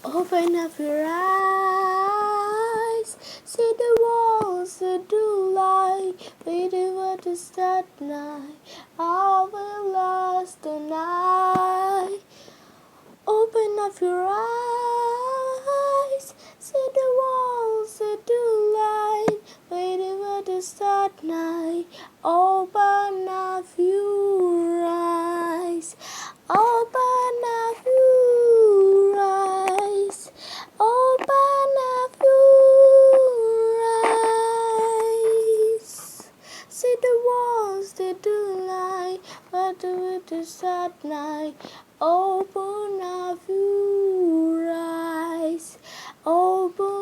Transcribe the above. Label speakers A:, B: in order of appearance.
A: Open up your eyes, see the walls that do lie, waiting for the start night. I will last the night. Open up your eyes, see the walls that do lie, waiting for the start night. Open up your eyes. Open up your eyes. Open up your eyes. See the walls that do lie, but with the sad night. Open up your eyes. Open